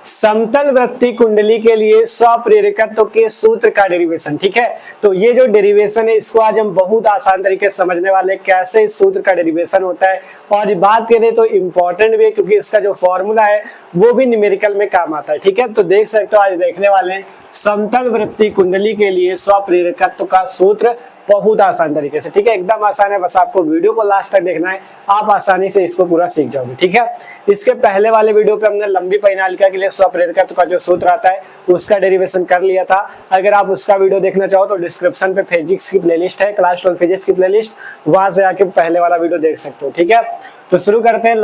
समतल वृत्तीय कुंडली के लिए स्वप्रेरकत्व के सूत्र का डेरिवेशन। ठीक है, तो ये जो डेरिवेशन है इसको आज हम बहुत आसान तरीके से समझने वाले हैं, कैसे इस सूत्र का डेरिवेशन होता है। और बात करें तो इम्पोर्टेंट भी है क्योंकि इसका जो फॉर्मूला है वो भी न्यूमेरिकल में काम आता है। ठीक है, तो देख सकते हो आज देखने वाले हैं समतल वृत्तीय कुंडली के लिए स्वप्रेरकत्व का सूत्र, बहुत आसान तरीके से। ठीक है, एकदम आसान है, बस आपको वीडियो को लास्ट तक देखना है, आप आसानी से इसको पूरा सीख जाओगे। ठीक है, इसके पहले वाले वीडियो पे हमने लंबी परिनालिका के लिए स्वप्रेरकत्व का जो सूत्र आता है उसका डेरिवेशन कर लिया था। अगर आप उसका वीडियो देखना चाहो तो डिस्क्रिप्शन पे फिजिक्स की प्लेलिस्ट है, क्लास 12 फिजिक्स की प्लेलिस्ट, वहां से आके पहले वाला वीडियो देख सकते हो। ठीक है, तो शुरू करते हैं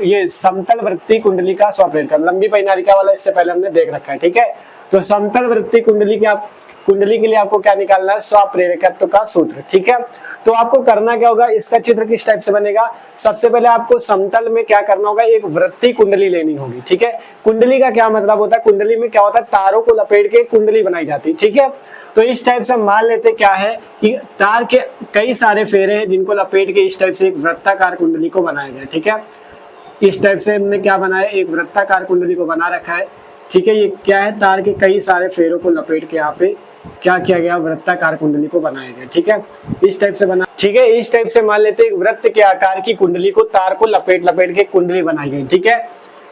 ये समतल वृत्तीय कुंडली का स्वप्रेरकत्व। लंबी परिनालिका वाला इससे पहले हमने देख रखा है। ठीक है, तो समतल वृत्तीय कुंडली के लिए आपको क्या निकालना है, स्वप्रेरकत्व का सूत्र। ठीक है, तो आपको करना क्या होगा, इसका चित्र किस टाइप से बनेगा। सबसे पहले आपको समतल में क्या करना होगा, एक वृत्तीय कुंडली लेनी होगी। ठीक है, कुंडली का क्या मतलब होता है, कुंडली में क्या होता है, तारों को लपेट के कुंडली बनाई जाती है। ठीक है, तो इस टाइप से मान लेते क्या है कि तार के कई सारे फेरे हैं जिनको लपेट के इस टाइप से एक वृत्ताकार कुंडली को बनाया गया। ठीक है, इस टाइप से हमने क्या बनाया, एक वृत्ताकार कुंडली को बना रखा है। ठीक है, ये क्या है, तार के कई सारे फेरों को लपेट के यहाँ पे क्या किया गया, वृत्ताकार कुंडली को बनाया गया। ठीक है, इस टाइप से बना। ठीक है, इस टाइप से मान लेते हैं वृत्त के आकार की कुंडली को तार को लपेट के कुंडली बनाई गई। ठीक है,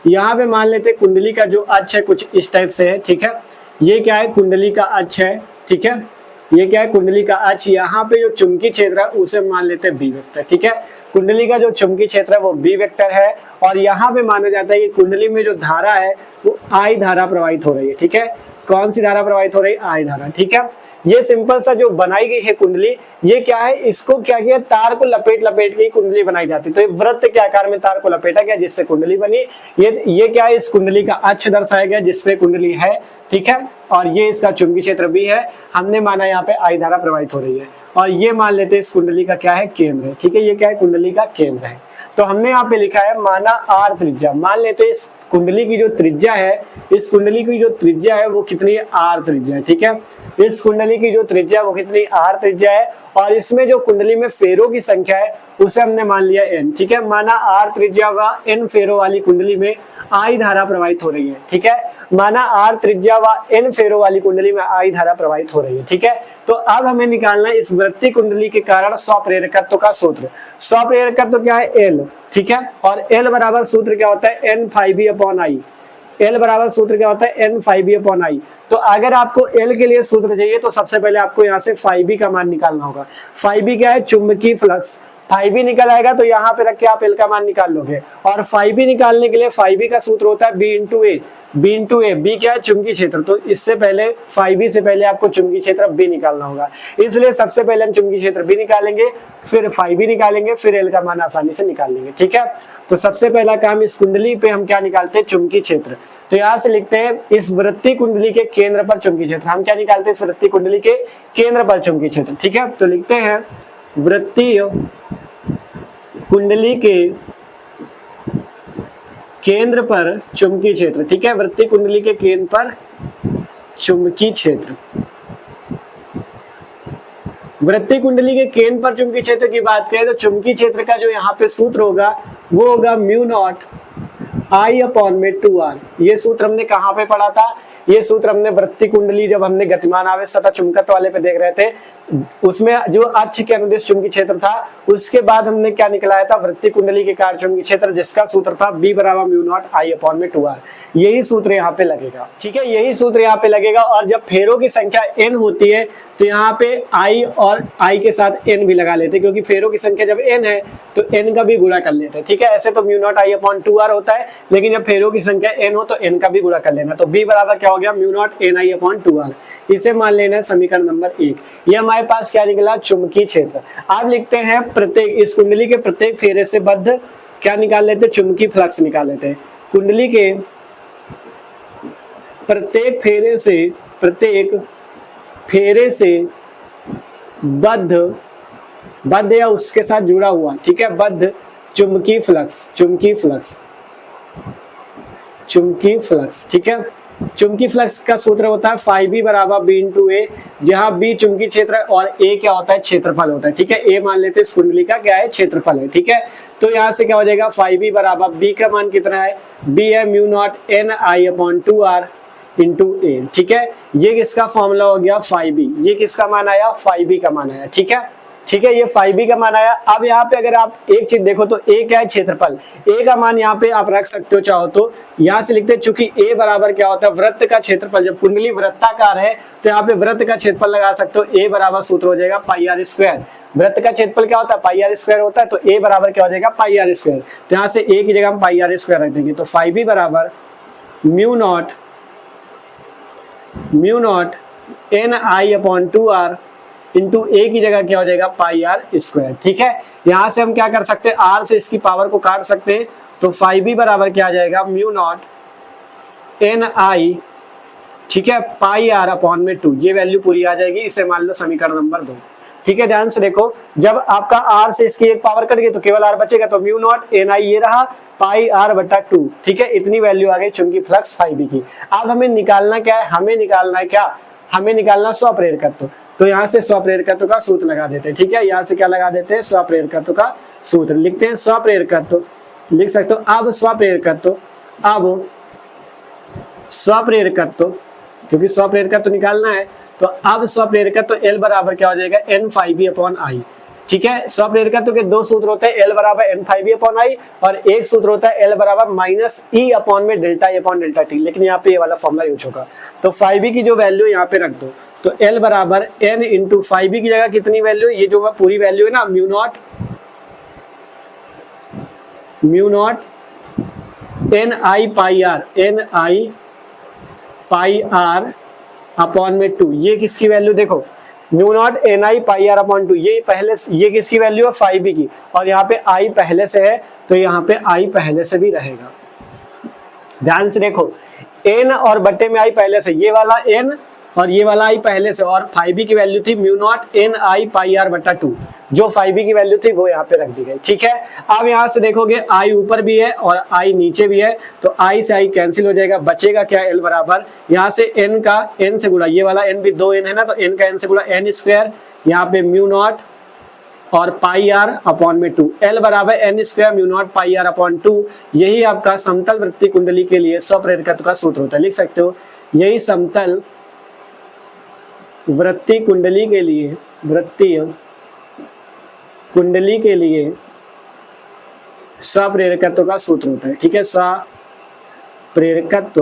यहाँ पे मान लेते हैं कुंडली का जो अक्ष है कुछ इस टाइप से है। ठीक है, ये क्या है, कुंडली का अक्ष है। ठीक है, ये क्या है, कुंडली का अक्ष। यहाँ पे जो चुंबकीय क्षेत्र है उसे मान लेते हैं बी वेक्टर। ठीक है, कुंडली का जो चुंबकीय क्षेत्र है वो बी वेक्टर है और यहाँ पे माना जाता है कि कुंडली में जो धारा है वो आई धारा प्रवाहित हो रही है। ठीक है, कौन सी धारा प्रवाहित हो रही है, आई धारा। ठीक है, ये सिंपल सा जो बनाई गई है कुंडली, ये क्या है, इसको क्या किया, तार को लपेट के कुंडली बनाई जाती है। तो ये वृत्त के आकार में तार को लपेटा गया जिससे कुंडली बनी। ये क्या है, इस कुंडली का अक्ष दर्शाया गया जिसपे कुंडली है। ठीक है, और ये इसका चुंबकीय क्षेत्र भी है। हमने माना यहाँ पे आई धारा प्रवाहित हो रही है और ये मान लेते हैं इस कुंडली का क्या है, केंद्र है। ठीक है, ये क्या है, कुंडली का केंद्र है। तो हमने यहाँ पे लिखा है माना आर त्रिज्या। मान लेते हैं इस कुंडली की जो त्रिज्या है, इस कुंडली की जो त्रिज्या है वो कितनी है, आर त्रिज्या है। ठीक है, इस कुंडली की जो त्रिज्या वो कितनी, आर त्रिज्या है और इसमें जो कुंडली में फेरों की संख्या है उसे हमने मान लिया एन। ठीक है, माना आर त्रिज्या व एन फेरों वाली कुंडली में आई धारा प्रवाहित हो रही है। ठीक है, माना आर त्रिज्या व एन फेरों वाली कुंडली में आई धारा प्रवाहित हो रही है। ठीक है, तो अब हमें निकालना है इस वृत्तीय कुंडली के कारण स्वप्रेरकत्व का सूत्र। स्वप्रेरकत्व क्या है, एल। ठीक है, और एल बराबर सूत्र क्या होता है, N phi B upon I. L बराबर सूत्र क्या होता है, N phi B upon I. तो अगर आपको एल के लिए सूत्र चाहिए तो सबसे पहले आपको यहाँ से फाई बी का मान निकालना होगा। फाई बी क्या है, चुंबकीय फ्लक्स। फाई बी निकल आएगा तो यहाँ पे रख के आप एल का मान निकाल लोगे और फाई बी निकालने के लिए फाई बी का सूत्र होता है बी इंटू ए। बी इंटू ए, बी क्या है, चुंबकीय क्षेत्र। तो इससे पहले फाई बी से पहले आपको चुंबकीय क्षेत्र बी निकालना होगा, इसलिए सबसे पहले हम चुंबकीय क्षेत्र बी निकालेंगे, फिर फाई बी निकालेंगे, फिर एल का मान आसानी से निकाल लेंगे। ठीक है, तो सबसे पहला काम इस कुंडली पे हम क्या निकालते हैं, चुंबकीय क्षेत्र। तो यहाँ से लिखते हैं इस वृत्तीय कुंडली के केंद्र पर चुंबकीय क्षेत्र। हम क्या निकालते हैं, इस वृत्तीय कुंडली के केंद्र पर चुंबकीय क्षेत्र। ठीक है, तो लिखते हैं वृत्तीय कुंडली के केंद्र पर चुंबकीय क्षेत्र। ठीक है, वृत्तीय कुंडली के केंद्र पर चुंबकीय क्षेत्र। वृत्तीय कुंडली के केंद्र पर चुंबकीय क्षेत्र की बात करें तो चुंबकीय क्षेत्र का जो यहाँ पे सूत्र होगा वो होगा म्यू नॉट आई अपॉन में 2r। ये सूत्र हमने कहाँ पे पढ़ा था, ये सूत्र हमने वृत्तीय कुंडली जब हमने गतिमान आवेश तथा चुंबकत्व वाले पे देख रहे थे, उसमें जो अक्ष के अनुदिश चुंबकीय क्षेत्र था उसके बाद हमने क्या निकलाया था, वृत्तीय कुंडली के कारण चुंबकीय क्षेत्र जिसका सूत्र था b बराबर म्यू नॉट आई अपॉन में 2r। यही सूत्र यहाँ पे लगेगा। ठीक है, यही सूत्र यहाँ पे लगेगा और जब फेरों की संख्या n होती है तो यहाँ पे i और i के साथ n भी लगा लेते हैं क्योंकि फेरों की संख्या जब n है तो n का भी गुणा कर लेते हैं। ठीक है, ऐसे तो mu not I upon 2r होता है, लेकिन जब फेरों की संख्या n हो तो n का भी गुणा कर लेना। तो b बराबर क्या हो गया, mu naught N I upon 2r। इसे मान लेना है समीकरण नंबर 1। ये हमारे पास क्या निकला, चुंबकीय क्षेत्र। आप लिखते हैं प्रत्येक, इस कुंडली के प्रत्येक फेरे से बद्ध क्या निकाल लेते हैं, चुंबकीय फ्लक्स निकाल लेते हैं। कुंडली के प्रत्येक फेरे से बद्ध या उसके साथ जुड़ा हुआ, ठीक है, बद्ध चुंबकीय फ्लक्स। ठीक है, चुंबकीय फ्लक्स का सूत्र होता है फाई बी बराबर बी इंटू ए, जहां बी चुंबकीय क्षेत्र और ए क्या होता है, क्षेत्रफल होता है। ठीक है, ए मान लेते हैं इस कुंडली का क्या है, क्षेत्रफल है। ठीक है, तो यहाँ से क्या हो जाएगा, फाई बी बराबर बी का मान कितना है, बी है mu naught N I upon 2r into A. ठीक है, ये किसका फॉर्मूला हो गया, फाई बी। ये किसका मान आया, फाई बी का मान आया। ठीक है, ठीक है, ये फाई बी का मान आया। अब यहाँ पे अगर आप एक चीज देखो तो ए क्या है, क्षेत्रफल। ए का मान यहाँ पे आप रख सकते हो, चाहो तो यहाँ से लिखते हैं, चूंकि ए बराबर क्या होता है, वृत्त का क्षेत्रफल। जब कुंडली वृत्ताकार है तो यहाँ पे वृत्त का क्षेत्रफल लगा सकते हो। ए बराबर सूत्र हो जाएगा पाई आर स्क्वायर। वृत्त का क्षेत्रफल क्या होता है, पाई आर स्क्वायर होता है, तो ए बराबर क्या हो जाएगा, पाई आर स्क्वायर। तो यहाँ से ए की जगह हम पाई आर स्क्वायर रख देंगे। तो फाई बी बराबर mu naught N I upon 2r into A की जगह क्या हो जाएगा, पाई आर स्क्वायर। ठीक है, यहां से हम क्या कर सकते हैं, आर से इसकी पावर को काट सकते हैं। तो फाई बी बराबर क्या आ जाएगा, म्यू नॉट एन आई, ठीक है, पाई आर अपॉन में 2। ये वैल्यू पूरी आ जाएगी। इसे मान लो समीकरण नंबर 2। ठीक है, ध्यान से देखो, जब आपका आर से इसकी एक पावर कट गई तो केवल आर बचेगा। तो म्यू नॉट एन आई ये रहा, पाई आर बटा 2। ठीक है, इतनी वैल्यू आ गई चुंबकीय फ्लक्स फाई बी की। अब हमें निकालना क्या है, हमें निकालना है क्या, हमें निकालना स्वप्रेरकत्व। तो यहाँ से स्वप्रेरकत्व का सूत्र लगा देते हैं। ठीक है, यहाँ से क्या लगा देते हैं, स्वप्रेरकत्व का सूत्र लिखते हैं। स्वप्रेरकत्व लिख सकते हो। अब स्वप्रेरकत्व, क्योंकि स्वप्रेरकत्व निकालना है, तो अब स्वप्रेरकत्व एल बराबर क्या हो जाएगा, N phi B upon I. ठीक है, स्वप्रेरकत्व के दो सूत्र होते हैं, एल बराबर N phi B upon I, और एक सूत्र होता है एल बराबर माइनस ई अपॉन में delta E upon delta T. लेकिन यहाँ पे ये वाला फॉर्मूला यूज होगा। तो फाई बी की जो वैल्यू यहाँ पे रख दो, तो एल बराबर एन इंटू फाई बी की जगह कितनी वैल्यू, ये जो पूरी वैल्यू है ना, mu naught N I pi R upon में 2। ये किसकी वैल्यू देखो, mu naught N I pi R upon 2। ये पहले, ये किसकी वैल्यू है, फाई बी की, और यहाँ पे आई पहले से है, तो यहाँ पे आई पहले से भी रहेगा। ध्यान से देखो, एन और बट्टे में आई पहले से, ये वाला एन और ये वाला आई पहले से, और फाई बी की वैल्यू थी mu naught N I pi R बटा 2। जो फाई बी की वैल्यू थी वो यहाँ पे रख दी गई। ठीक है, अब यहाँ से देखोगे आई ऊपर भी है और आई नीचे भी है, तो आई से आई कैंसिल हो जाएगा, बचेगा क्या, एल बराबर यहाँ से एन का एन से गुणा, ये वाला एन भी 2 एन है ना, तो एन का एन से गुणा एन स्क्वायर, यहाँ पे म्यू नॉट और पाई आर अपॉन में 2। एल बराबर N square mu naught pi R upon 2। यही आपका समतल वृत्तीय कुंडली के लिए स्वप्रेरकत्व का सूत्र होता है। लिख सकते हो, यही समतल वृत्तीय कुंडली के लिए स्वप्रेरकत्व का सूत्र होता है। ठीक है, स्वप्रेरकत्व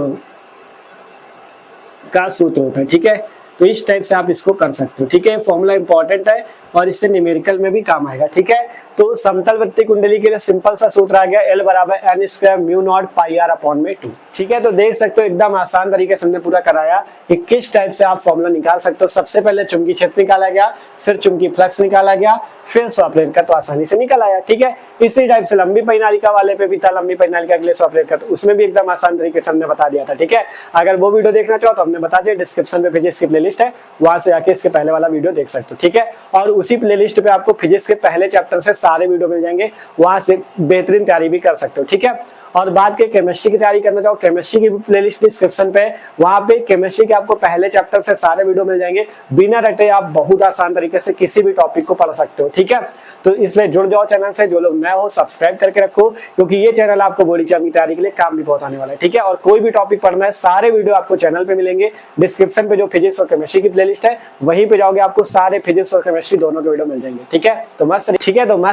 का सूत्र होता है। ठीक है, तो इस टाइप से आप इसको कर सकते हो। ठीक है, फॉर्मूला इंपॉर्टेंट है और इससे न्यूमेरिकल में भी काम आएगा। ठीक है, तो समतल वृत्तीय कुंडली के लिए सिंपल सा सूत्र आ गया, एल बराबर N square mu naught pi R upon में 2। ठीक है, तो देख सकते हो एकदम आसान तरीके से हमने पूरा कराया कि किस टाइप से आप फॉर्मूला निकाल सकते हो। सबसे पहले चुंबकीय क्षेत्र निकाला गया, फिर चुंबकीय फ्लक्स निकाला गया, फिर स्वप्रेरकत्व तो आसानी से निकल आया। ठीक है, इसी टाइप से लंबी परिनालिका वाले पे भी था, लंबी परिनालिका के लिए स्वप्रेरकत्व, उसमें भी एकदम आसान तरीके से हमने बता दिया था। ठीक है, अगर वो वीडियो देखना चाहो तो हमने बता दिया, डिस्क्रिप्शन में फिजिक्स की प्लेलिस्ट है, वहां से आके इसके पहले वाला वीडियो देख सकते हो। ठीक है, और उसी प्लेलिस्ट पे आपको फिजिक्स के पहले चैप्टर से सारे वीडियो मिल जाएंगे, वहां से बेहतरीन तैयारी भी कर सकते हो। ठीक है, और बाद के केमिस्ट्री की तैयारी करना चाहो, केमिस्ट्री की प्लेलिस्ट डिस्क्रिप्शन पे, वहां पे केमिस्ट्री के आपको पहले चैप्टर से सारे वीडियो मिल जाएंगे। बिना रटे आप बहुत आसान तरीके से किसी भी टॉपिक को पढ़ सकते हो। ठीक है, तो इसलिए जुड़ जाओ चैनल से, जो लोग नए हो सब्सक्राइब करके रखो, क्योंकि ये चैनल आपको बोर्ड एग्जाम की तैयारी के लिए काम भी बहुत आने वाला है। ठीक है, और कोई भी टॉपिक पढ़ना है, सारे वीडियो आपको चैनल पे मिलेंगे। डिस्क्रिप्शन पे जो फिजिक्स और केमिस्ट्री की प्लेलिस्ट है, वहीं पे जाओगे, आपको सारे फिजिक्स और केमिस्ट्री दोनों के वीडियो मिल जाएंगे। ठीक है, तो मस्त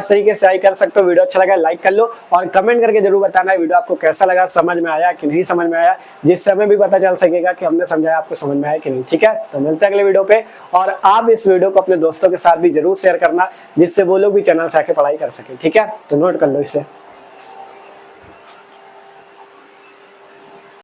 तरीके से कर सकते हो। वीडियो अच्छा लगा लाइक कर लो, और कमेंट करके जरूर बताना वीडियो आपको कैसा लगा, समझ में आया कि नहीं समझ में आया, जिससे हमें भी पता चल सकेगा कि हमने समझाया आपको समझ में आया कि नहीं। ठीक है, तो मिलते हैं अगले वीडियो पे, और आप इस वीडियो को अपने दोस्तों के साथ भी जरूर शेयर करना, जिससे वो लोग भी चैनल से आके पढ़ाई कर सके। ठीक है, तो नोट कर लो इसे।